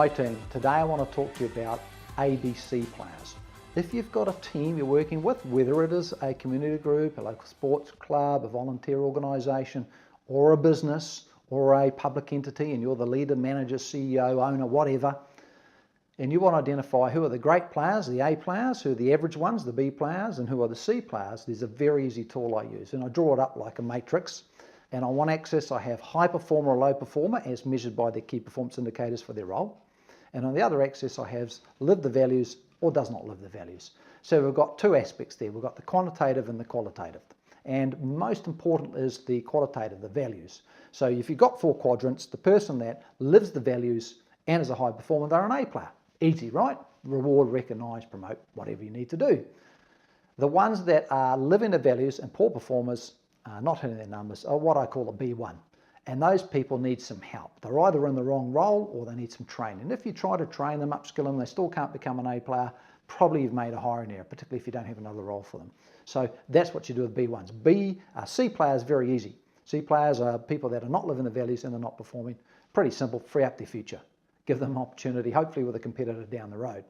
Hi team, today I want to talk to you about ABC players. If you've got a team you're working with, whether it is a community group, a local sports club, a volunteer organisation, or a business, or a public entity, and you're the leader, manager, CEO, owner, whatever, and you want to identify who are the great players, the A players, who are the average ones, the B players, and who are the C players, there's a very easy tool I use, and I draw it up like a matrix. And on one axis I have high performer or low performer as measured by their key performance indicators for their role. And on the other axis I have live the values or does not live the values. So we've got two aspects there. We've got the quantitative and the qualitative. And most important is the qualitative, the values. So if you've got four quadrants, the person that lives the values and is a high performer, they're an A player. Easy, right? Reward, recognise, promote, whatever you need to do. The ones that are living the values and poor performers, not hitting their numbers, are what I call a B1. And those people need some help. They're either in the wrong role or they need some training. If you try to train them, upskill them, they still can't become an A player, probably you've made a hiring error, particularly if you don't have another role for them. So that's what you do with B1s. C players, very easy. C players are people that are not living the values and they're not performing. Pretty simple, free up their future. Give them opportunity, hopefully with a competitor down the road.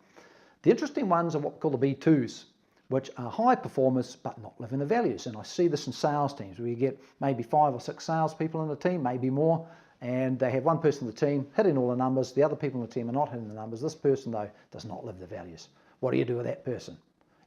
The interesting ones are what we call the B2s, which are high performers but not living the values. And I see this in sales teams where you get maybe 5 or 6 salespeople in the team, maybe more, and they have one person in the team hitting all the numbers, the other people in the team are not hitting the numbers. This person though does not live the values. What do you do with that person?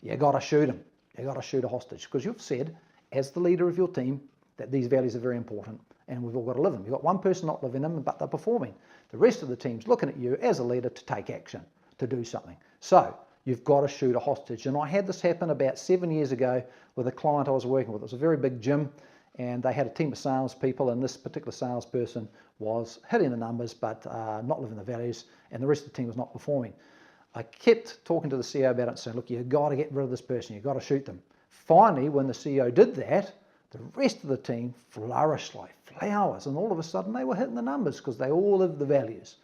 You got to shoot him. You got to shoot a hostage because you've said as the leader of your team that these values are very important and we've all got to live them. You've got one person not living them but they're performing. The rest of the team's looking at you as a leader to take action, to do something. So you've got to shoot a hostage. And I had this happen about 7 years ago with a client I was working with. It was a very big gym and they had a team of salespeople and this particular salesperson was hitting the numbers but not living the values and the rest of the team was not performing. I kept talking to the CEO about it and saying, look, you've got to get rid of this person. You've got to shoot them. Finally, when the CEO did that, the rest of the team flourished like flowers and all of a sudden they were hitting the numbers because they all lived the values.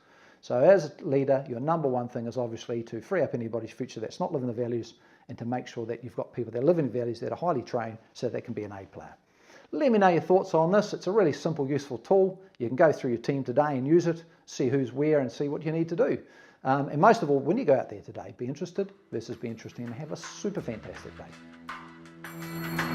So as a leader, your number one thing is obviously to free up anybody's future that's not living the values and to make sure that you've got people that live in the values that are highly trained so they can be an A player. Let me know your thoughts on this. It's a really simple, useful tool. You can go through your team today and use it, see who's where and see what you need to do. And most of all, when you go out there today, be interested versus be interesting and have a super fantastic day.